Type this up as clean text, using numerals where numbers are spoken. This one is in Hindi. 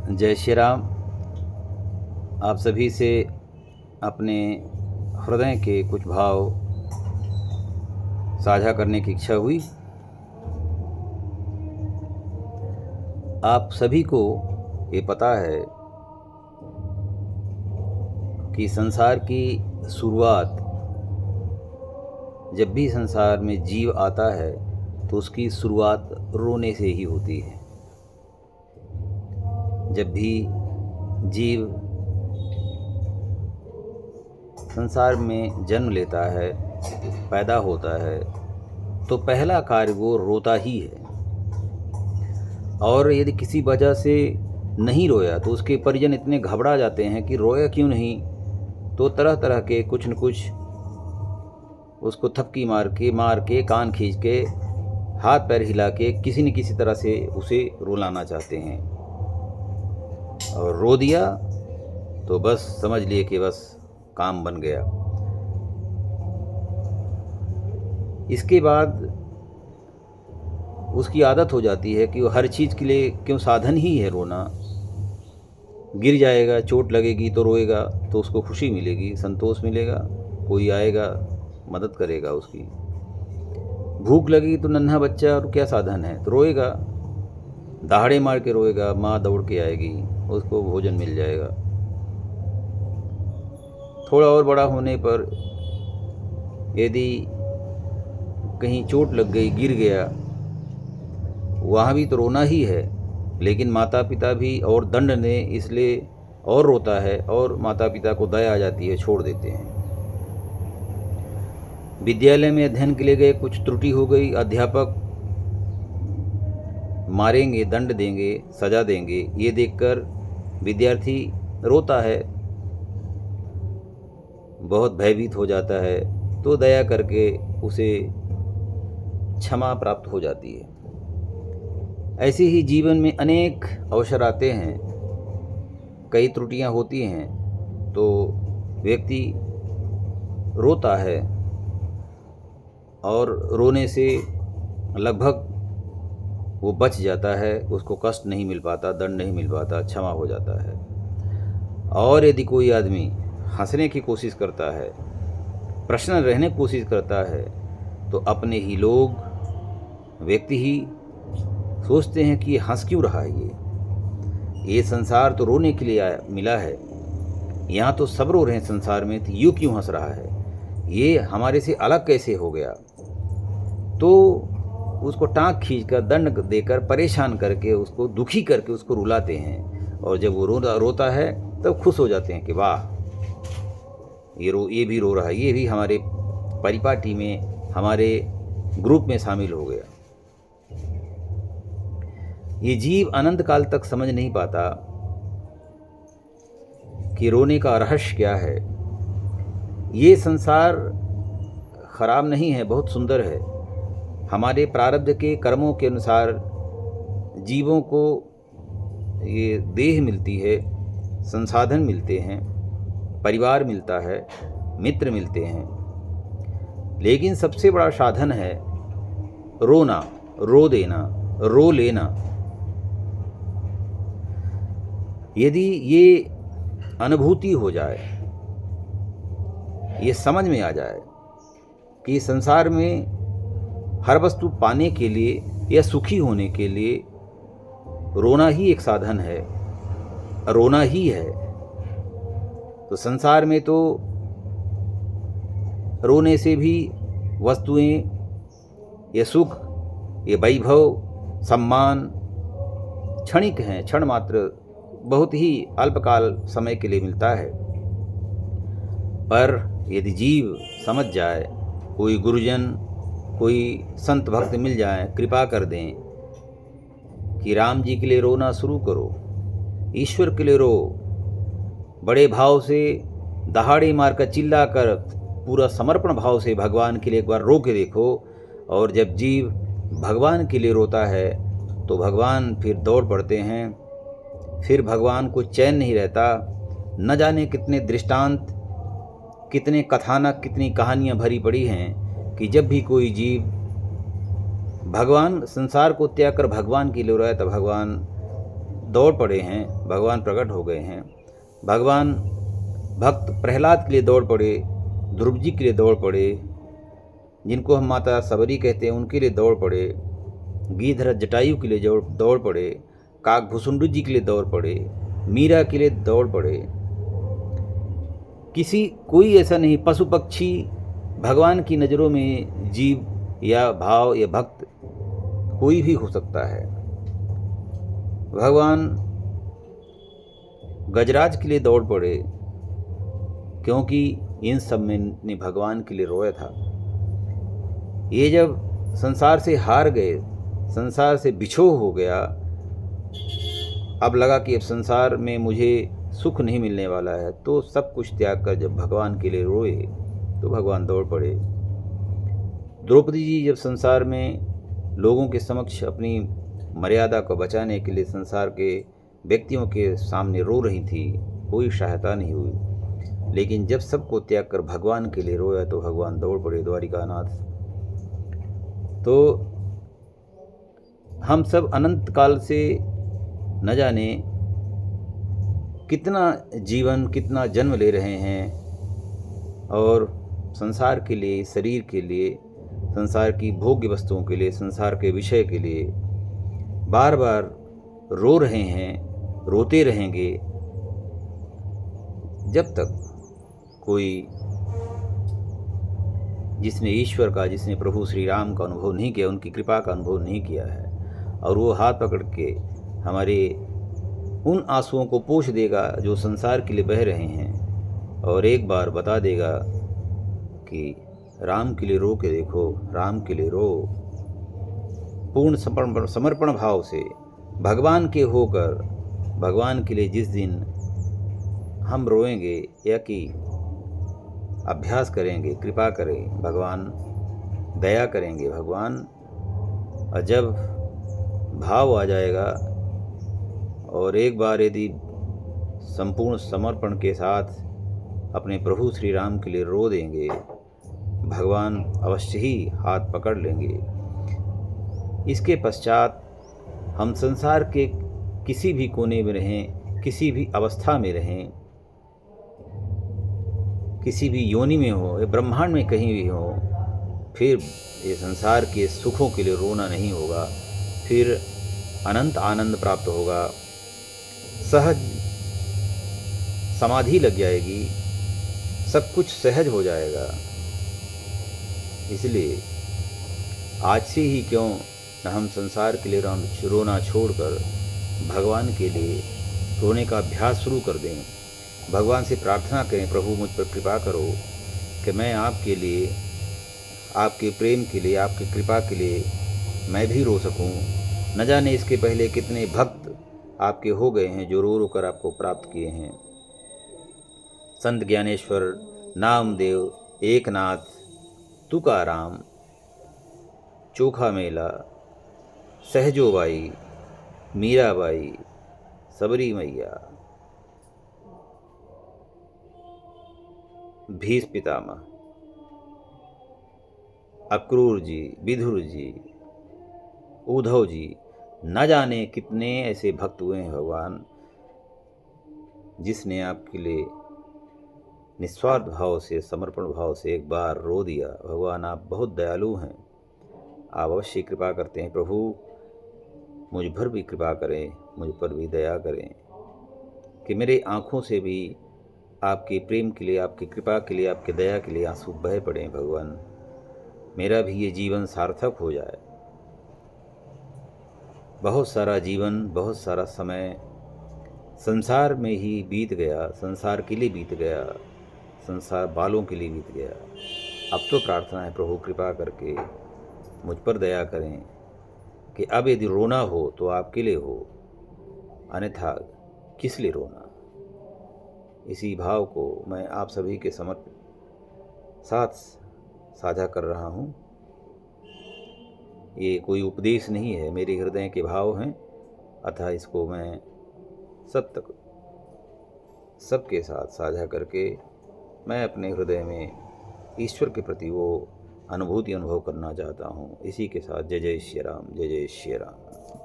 जय श्री राम। आप सभी से अपने हृदय के कुछ भाव साझा करने की इच्छा हुई। आप सभी को ये पता है कि संसार की शुरुआत, जब भी संसार में जीव आता है तो उसकी शुरुआत रोने से ही होती है। जब भी जीव संसार में जन्म लेता है, पैदा होता है, तो पहला कार्य वो रोता ही है। और यदि किसी वजह से नहीं रोया तो उसके परिजन इतने घबरा जाते हैं कि रोया क्यों नहीं, तो तरह तरह के कुछ न कुछ उसको थपकी मार के कान खींच के हाथ पैर हिला के किसी न किसी तरह से उसे रुलाना चाहते हैं। और रो दिया तो बस समझ लिए कि बस काम बन गया। इसके बाद उसकी आदत हो जाती है कि वो हर चीज़ के लिए क्यों साधन ही है रोना। गिर जाएगा, चोट लगेगी तो रोएगा, तो उसको खुशी मिलेगी, संतोष मिलेगा, कोई आएगा मदद करेगा उसकी। भूख लगी तो नन्हा बच्चा और क्या साधन है, तो रोएगा, दहाड़े मार के रोएगा, माँ दौड़ के आएगी, उसको भोजन मिल जाएगा। थोड़ा और बड़ा होने पर यदि कहीं चोट लग गई, गिर गया, वहाँ भी तो रोना ही है, लेकिन माता पिता भी और दंड ने इसलिए और रोता है और माता पिता को दया आ जाती है, छोड़ देते हैं। विद्यालय में अध्ययन के लिए गए, कुछ त्रुटि हो गई, अध्यापक मारेंगे, दंड देंगे, सजा देंगे, ये देखकर विद्यार्थी रोता है, बहुत भयभीत हो जाता है, तो दया करके उसे क्षमा प्राप्त हो जाती है। ऐसे ही जीवन में अनेक अवसर आते हैं, कई त्रुटियां होती हैं, तो व्यक्ति रोता है और रोने से लगभग वो बच जाता है, उसको कष्ट नहीं मिल पाता, दंड नहीं मिल पाता, क्षमा हो जाता है। और यदि कोई आदमी हंसने की कोशिश करता है, प्रसन्न रहने की कोशिश करता है, तो अपने ही लोग, व्यक्ति ही सोचते हैं कि ये हंस क्यों रहा है, ये संसार तो रोने के लिए मिला है, यहाँ तो सब रो रहे हैं संसार में, तो यूँ क्यों हंस रहा है, ये हमारे से अलग कैसे हो गया। तो उसको टाँग खींचकर, दंड देकर, परेशान करके, उसको दुखी करके उसको रुलाते हैं। और जब वो रोता है तब खुश हो जाते हैं कि वाह, ये भी रो रहा है, ये भी हमारे परिपाटी में, हमारे ग्रुप में शामिल हो गया। ये जीव अनंत काल तक समझ नहीं पाता कि रोने का रहस्य क्या है। ये संसार खराब नहीं है, बहुत सुंदर है। हमारे प्रारब्ध के कर्मों के अनुसार जीवों को ये देह मिलती है, संसाधन मिलते हैं, परिवार मिलता है, मित्र मिलते हैं, लेकिन सबसे बड़ा साधन है रोना, रो देना, रो लेना। यदि ये अनुभूति हो जाए, ये समझ में आ जाए कि संसार में हर वस्तु पाने के लिए या सुखी होने के लिए रोना ही एक साधन है, रोना ही है, तो संसार में तो रोने से भी वस्तुएं, ये सुख, ये वैभव, सम्मान क्षणिक हैं, क्षण मात्र, बहुत ही अल्पकाल समय के लिए मिलता है। पर यदि जीव समझ जाए, कोई गुरुजन, कोई संत भक्त मिल जाए, कृपा कर दें कि राम जी के लिए रोना शुरू करो, ईश्वर के लिए रो, बड़े भाव से दहाड़े मारकर, चिल्ला कर, पूरा समर्पण भाव से भगवान के लिए एक बार रो के देखो। और जब जीव भगवान के लिए रोता है तो भगवान फिर दौड़ पड़ते हैं, फिर भगवान को चैन नहीं रहता। न जाने कितने दृष्टांत, कितने कथानक, कितनी कहानियाँ भरी पड़ी हैं कि जब भी कोई जीव भगवान, संसार को त्याग कर भगवान के लिए रोया तो भगवान दौड़ पड़े हैं, भगवान प्रकट हो गए हैं। भगवान भक्त प्रहलाद के लिए दौड़ पड़े, ध्रुव जी के लिए दौड़ पड़े, जिनको हम माता सबरी कहते हैं उनके लिए दौड़ पड़े, गिरिधर जटायु के लिए दौड़ पड़े, काकभूषुंड जी के लिए दौड़ पड़े, मीरा के लिए दौड़ पड़े। कोई ऐसा नहीं, पशु पक्षी भगवान की नज़रों में जीव या भाव या भक्त कोई भी हो सकता है। भगवान गजराज के लिए दौड़ पड़े, क्योंकि इन सब में ने भगवान के लिए रोया था। ये जब संसार से हार गए, संसार से बिछोह हो गया, अब लगा कि अब संसार में मुझे सुख नहीं मिलने वाला है, तो सब कुछ त्याग कर जब भगवान के लिए रोए तो भगवान दौड़ पड़े। द्रौपदी जी जब संसार में लोगों के समक्ष अपनी मर्यादा को बचाने के लिए संसार के व्यक्तियों के सामने रो रही थी, कोई सहायता नहीं हुई, लेकिन जब सबको त्याग कर भगवान के लिए रोया तो भगवान दौड़ पड़े द्वारिकानाथ। तो हम सब अनंत काल से न जाने कितना जीवन, कितना जन्म ले रहे हैं, और संसार के लिए, शरीर के लिए, संसार की भोग्य वस्तुओं के लिए, संसार के विषय के लिए बार बार रो रहे हैं, रोते रहेंगे जब तक कोई जिसने ईश्वर का, जिसने प्रभु श्री राम का अनुभव नहीं किया, उनकी कृपा का अनुभव नहीं किया है, और वो हाथ पकड़ के हमारे उन आंसुओं को पोंछ देगा जो संसार के लिए बह रहे हैं, और एक बार बता देगा कि राम के लिए रो के देखो, राम के लिए रो। पूर्ण समर्पण भाव से भगवान के होकर, भगवान के लिए जिस दिन हम रोएंगे या कि अभ्यास करेंगे, कृपा करें, भगवान दया करेंगे, भगवान, और जब भाव आ जाएगा और एक बार यदि संपूर्ण समर्पण के साथ अपने प्रभु श्री राम के लिए रो देंगे, भगवान अवश्य ही हाथ पकड़ लेंगे। इसके पश्चात हम संसार के किसी भी कोने में रहें, किसी भी अवस्था में रहें, किसी भी योनि में हो या ब्रह्मांड में कहीं भी हो, फिर ये संसार के सुखों के लिए रोना नहीं होगा, फिर अनंत आनंद प्राप्त होगा, सहज समाधि लग जाएगी, सब कुछ सहज हो जाएगा। इसलिए आज से ही क्यों न हम संसार के लिए रोना छोड़कर भगवान के लिए रोने का अभ्यास शुरू कर दें। भगवान से प्रार्थना करें, प्रभु मुझ पर कृपा करो कि मैं आपके लिए, आपके प्रेम के लिए, आपकी कृपा के लिए मैं भी रो सकूं। न जाने इसके पहले कितने भक्त आपके हो गए हैं जो रो रो कर आपको प्राप्त किए हैं। संत ज्ञानेश्वर, नामदेव, एकनाथ, तुकाराम, चोखा मेला, सहजोबाई, मीराबाई, सबरी मैया, भीष्म पितामह, अक्रूर जी, विदुर जी, उद्धव जी, न जाने कितने ऐसे भक्त हुए हैं भगवान, जिसने आपके लिए निस्वार्थ भाव से, समर्पण भाव से एक बार रो दिया। भगवान आप बहुत दयालु हैं, आप अवश्य कृपा करते हैं। प्रभु मुझ पर भी कृपा करें, मुझ पर भी दया करें कि मेरे आँखों से भी आपके प्रेम के लिए, आपकी कृपा के लिए, आपकी दया के लिए आंसू बह पड़े। भगवान मेरा भी ये जीवन सार्थक हो जाए। बहुत सारा जीवन, बहुत सारा समय संसार में ही बीत गया, संसार के लिए बीत गया, संसार वालों के लिए बीत गया। अब तो प्रार्थना है प्रभु कृपा करके मुझ पर दया करें कि अब यदि रोना हो तो आपके लिए हो, अन्यथा किस लिए रोना। इसी भाव को मैं आप सभी के साथ साझा कर रहा हूँ। ये कोई उपदेश नहीं है, मेरे हृदय के भाव हैं, अतः इसको मैं सबके साथ साझा करके मैं अपने हृदय में ईश्वर के प्रति वो अनुभूति अनुभव करना चाहता हूँ। इसी के साथ जय जय श्री राम, जय जय श्री राम।